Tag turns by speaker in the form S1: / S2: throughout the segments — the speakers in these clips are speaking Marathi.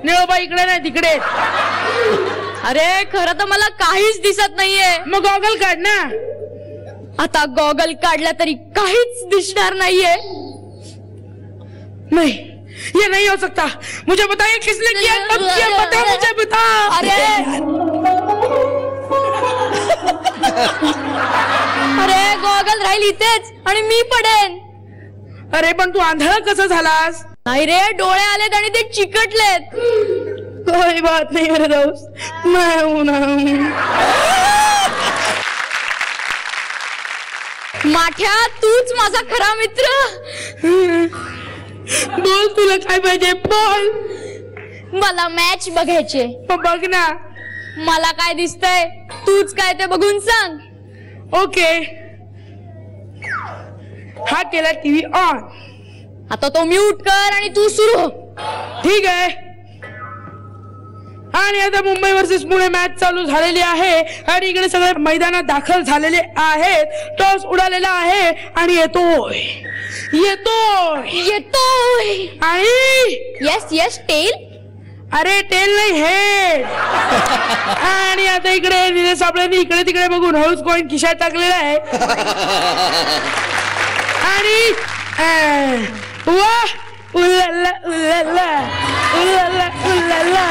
S1: निळोबा इकडे नाही तिकडे.
S2: अरे खरं तर मला काहीच दिसत नाहीये.
S1: मग गॉगल काढ ना.
S2: आता गॉगल काढला तरी काहीच दिसणार नाहीये.
S1: नहीं, ये नहीं हो सकता. मुझे बताइए किसने किया, कब किया, बता मुझे बता.
S2: अरे अरे गॉगल राहील इथेच आणि मी पडेन.
S1: अरे पण तू आंधळा कसा झालास?
S2: नाही रे, डोळे आलेत आणि ते चिकटलेत.
S1: कोई बात नहीं मेरे दोस्त, मैं हूं ना.
S2: माठ्या, तूच माझा खरा मित्र.
S1: बोल तुला काय पाहिजे, बोल.
S2: मला मॅच बघायचे.
S1: बघ ना.
S2: मला काय दिसतंय तूच काय ते बघून सांग.
S1: ओके, हा केला टीव्ही ऑन.
S2: आता तो म्यूट कर आणि तू सुरू हो.
S1: ठीक आहे. आणि आता मुंबई वर्सेस पुणे मॅच चालू झालेली आहे आणि इकडे सगळे मैदानात दाखल झालेले आहेत. टॉस उडालेला आहे आणि येतोय आणि
S2: यस यस टेल.
S1: अरे टेल नाही, हेड. आणि आता इकडे निलेश साबळेंनी इकडे तिकडे बघून हळूच कॉइन खिशात टाकलेला आहे आणि वाह, उल्लाला उल्लाला उल्लाला उल्लाला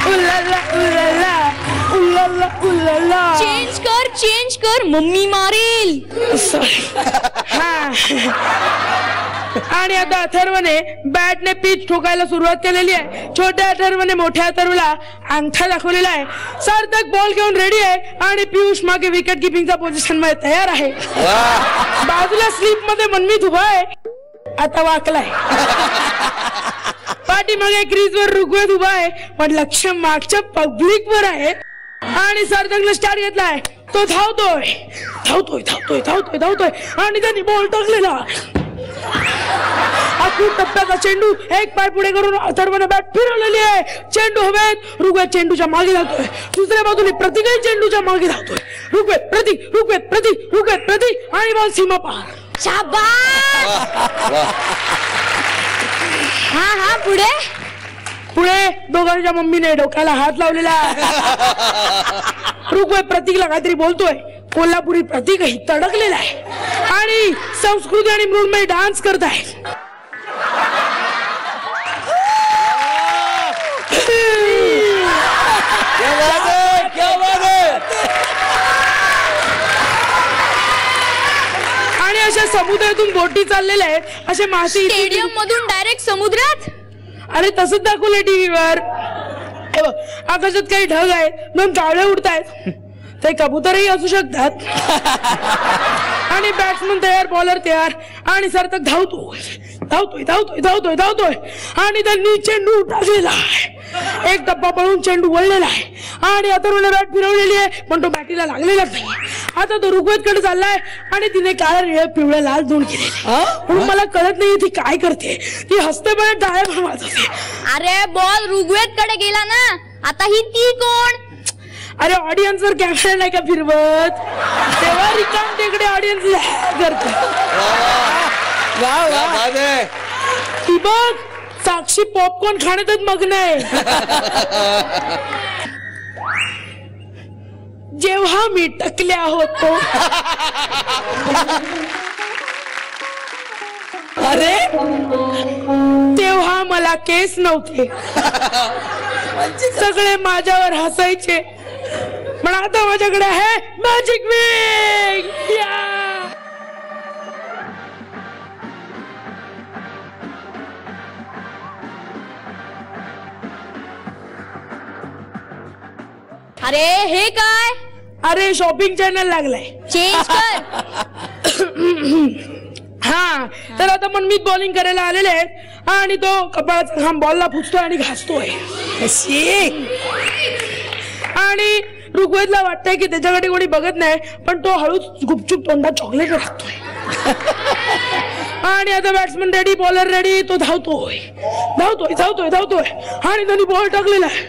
S1: उल्लाला उल्लाला उल्लाला उल्लाला.
S2: चेंज कर मम्मी मारेल.
S1: आणि आता अथर्वने बॅटने पिच ठोकायला सुरुवात केलेली आहे. छोट्या अथर्वने मोठ्या अथर्वला अंगठा दाखवलेला आहे. सार्थक बॉल घेऊन रेडी आहे आणि पियुष मागे विकेट किपिंगचा पोझिशन मध्ये तयार आहे. बाजूला स्लीप मध्ये मनमीत उभा आहे, आता वाकलाय. पाठीमागे क्रीजवर ऋग्वेद उभा आहे पण लक्ष मागच्या पब्लिक वर आहे. आणि सार्थकने स्टार्ट घेतलाय. तो धावतोय धावतोय धावतोय धावतोय धावतोय आणि त्यांनी बॉल टाकलेला. अखूट टप्प्याचा चेंडू एक पाय पुढे करून अथर्वने बॅट फिरवलेली आहे. चेंडू हवेत. ऋग्वेद चेंडूच्या मागे धावतोय. दुसऱ्या बाजूने प्रतीकही चेंडूच्या मागे धावतोय. ऋग्वेद प्रतीक ऋग्वेद प्रतीक ऋग्वेद प्रतीक आणि बॉल सीमा पार.
S2: शाबास. हा पुढे
S1: पुढे दोघांच्या मम्मीने डोक्याला हात लावलेला. ऋग्वेद प्रतीकला काहीतरी बोलतोय. कोल्हापुरी प्रतीकही तडकलेला आहे आणि संस्कृती आणि मृण्मयी डान्स करत आहे. आणि अशा समुद्रातून बोटी चाललेल्या आहेत. असे मासे
S2: स्टेडियम मधून डायरेक्ट समुद्रात.
S1: अरे तसंच दाखवलंय टीव्हीवर. आकाशात काही ढग आहे, दोन कावळे उडतायत. ते कबूतरही असू शकतात. आणि बॅट्समन तयार, बॉलर तयार आणि सार्थक धावतोय धावतोय धावतोय धावतोय धावतोय आणि त्यांनी चेंडू टाकलेला आहे. एक टप्पा पळून चेंडू वळलेला आहे आणि अथर्वने बॅट फिरवलेली आहे पण तो बॅटीला लागलेलाच नाही. आता तो ऋग्वेदकडे चाललाय आणि तिने काळ्या निळ्या पिवळ्या लाल दोन केले. म्हणून मला कळत नाही ती काय करते. ती हसते पण टाळ्या पण वाजवते.
S2: अरे बॉल ऋग्वेद कडे गेला ना, आता ही ती कोण?
S1: अरे ऑडियन्स वर कॅमेरा नाही का फिरवत, तेव्हा रिकाम तिकडे ऑडियन्स करते. ती बघ साक्षी पॉपकॉर्न खाण्यातच मग्न आहे. जेव्हा मी टकल्या होतो अरे तेव्हा मला केस नव्हते, सगळे माझ्यावर हसायचे. पण आता माझ्याकडे आहे मॅजिक विग.
S2: अरे हे काय?
S1: अरे शॉपिंग चॅनल लागलाय,
S2: चेंज कर.
S1: हा तर आता मनमीत बॉलिंग करायला आलेले आहेत आणि तो कपाळाचा घाम बॉलला पुसतोय आणि घासतोय. आणि ऋग्वेदला वाटतंय की त्याच्याकडे कोणी बघत नाही पण तो हळूच गुपचूप तोंडात चॉकलेट टाकतोय. आणि आता बॅट्समन रेडी, बॉलर रेडी. तो धावतोय धावतोय धावतोय धावतोय आणि त्यांनी बॉल टाकलेला आहे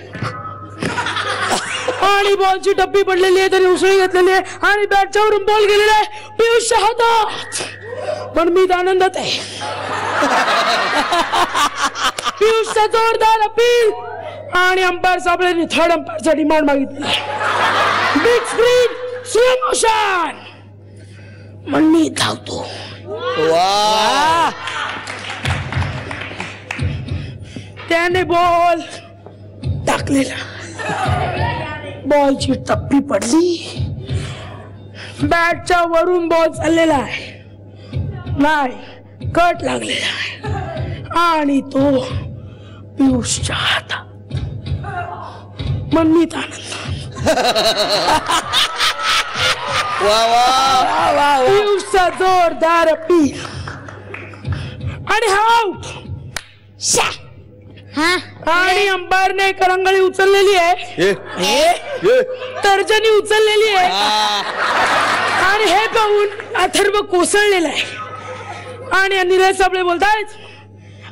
S1: आणि बॉलची टप्पी पडलेली आहे. त्यांनी उसळी घेतलेली आहे आणि बॅटच्या वरून बॉल गेलेला आहे पियुषच्या हातात. पण मी आनंदात आहे. पियुषचा जोरदार अपील आणि अंपायर साहेबांनी थर्ड अंपायरचा डिमांड मागितला. Big screen, slow motion. मग मी धावतो.
S3: वा
S1: त्याने बॉल टाकलेला. बॉलची टप्पी पडली. बॅटच्या वरून बॉल चाललेला आहे. नाही, कट लागलेला आहे आणि तो पियुषच्या हातात. मनमीत आनंद.
S3: वा वा वा.
S1: पियुषचा जोरदार अपील आणि आउट. आणि अंपायरने करंगळी उचललेली आहे. तर्जनी उचललेली आहे. आणि हे पाहून अथर्व कोसळलेला आहे. आणि नीरज साबळे बोलतायत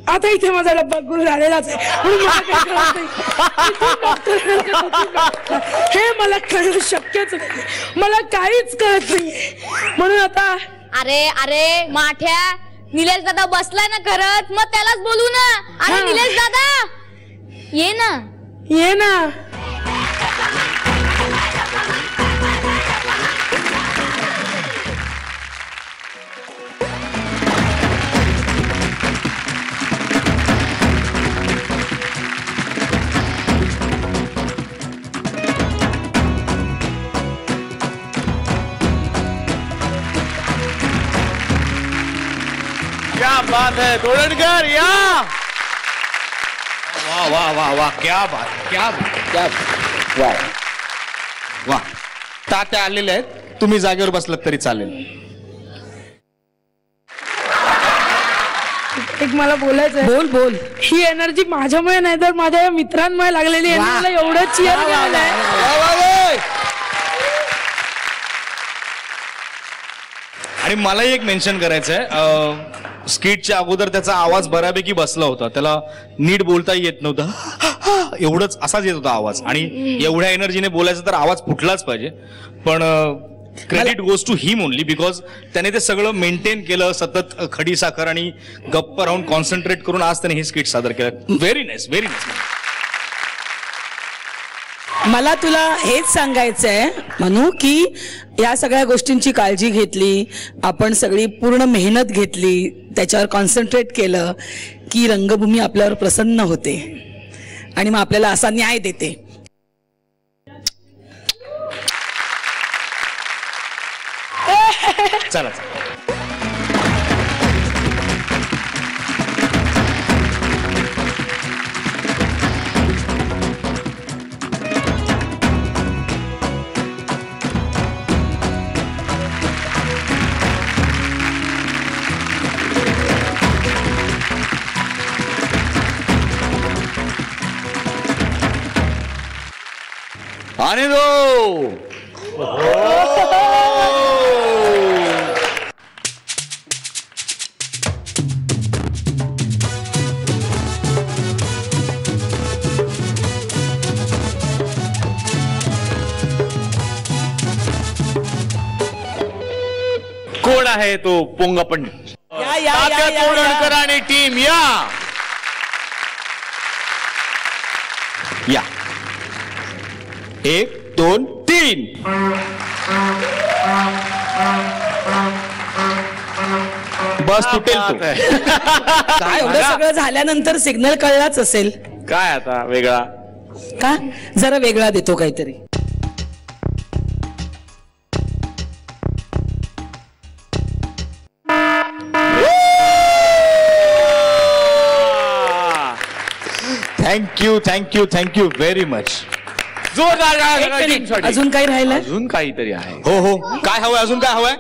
S1: आता इथे माझा डब्बा गुरु झालेलाच आहे म्हणून मला काही कळत नाही. हे मला कळणं शक्यच नाही. मला काहीच कळत नाहीये म्हणून आता.
S2: अरे अरे माठ्या, निलेश दादा बसलाय ना खरंच, मग त्यालाच बोलू ना. अरे निलेश दादा ये ना.
S1: ये ना.
S3: क्या बात है तोरणकर, या. वाह वाह वाह वाह, क्या बात, क्या बात, क्या बात. वाह वाह. तात्या आलेले आहेत, तुम्ही जागेवर बसलात तरी चालेल.
S1: एक मला बोलायचं. बोल बोल. ही एनर्जी माझ्यामुळे नाही तर माझ्या मित्रांमुळे लागलेली आहे. मला एवढं चिअर मिळालंय.
S3: आणि मलाही एक मेन्शन करायचंय. स्किटच्या अगोदर त्याचा आवाज बऱ्यापैकी बसला होता. त्याला नीट बोलता येत नव्हता. एवढंच असाच येत होता आवाज. आणि एवढ्या एनर्जीने बोलायचं तर आवाज फुटलाच पाहिजे. पण credit goes to him only because त्याने ते सगळं मेंटेन केलं. सतत खडी साखर आणि गप्प राहून कॉन्सन्ट्रेट करून आज त्याने हे स्किट सादर केलं. Very nice, very nice.
S4: मला तुला हेच सांगायचंय मनू की या सगळ्या गोष्टींची काळजी घेतली आपण, सगळी पूर्ण मेहनत घेतली, त्याच्यावर कॉन्सन्ट्रेट केलं की रंगभूमी आपल्यावर प्रसन्न होते आणि मग आपल्याला असा न्याय देते.
S3: चला. आने दो. कोण आहे तो पोंगा पंडित? तात्या तोरणकर आणि टीम या. या. 1 2 3. बस तुटेल तो.
S4: काय एवढं सगळं झाल्यानंतर सिग्नल कळलाच असेल.
S3: काय आता वेगळा
S4: का जरा वेगळा देतो काहीतरी.
S3: Thank you thank you thank you very much. जोरदार.
S4: अजून काही राहिलं?
S3: अजून काहीतरी आहे. हो हो. काय हवंय? अजून काय हवंय?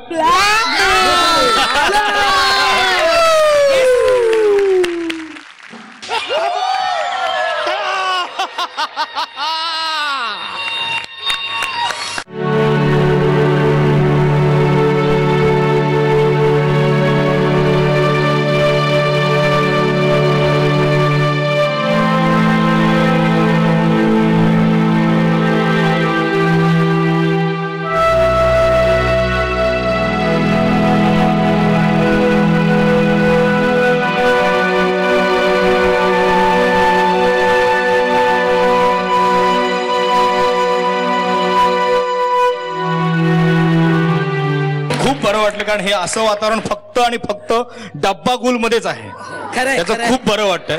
S3: कारण हे असं वातावरण फक्त आणि फक्त डब्बा गुल मध्येच आहे.
S4: खरंय,
S3: त्याचं
S4: खरंय.
S3: खूप बरं वाटतंय.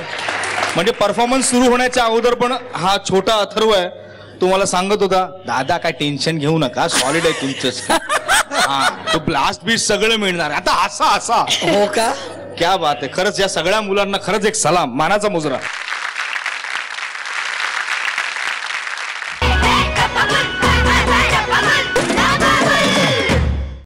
S3: म्हणजे परफॉर्मन्स सुरू होण्याच्या अगोदर पण हा छोटा अथर्व आहे, तुम्हाला सांगत होता दादा काय टेन्शन घेऊ नका, सॉलिड आहे तुमचं. हा तो ब्लास्ट बीट सगळं मिळणार. आता असा
S4: हो का?
S3: क्या बात आहे. खरंच या सगळ्या मुलांना खरंच एक सलाम, मानाचा मुजरा.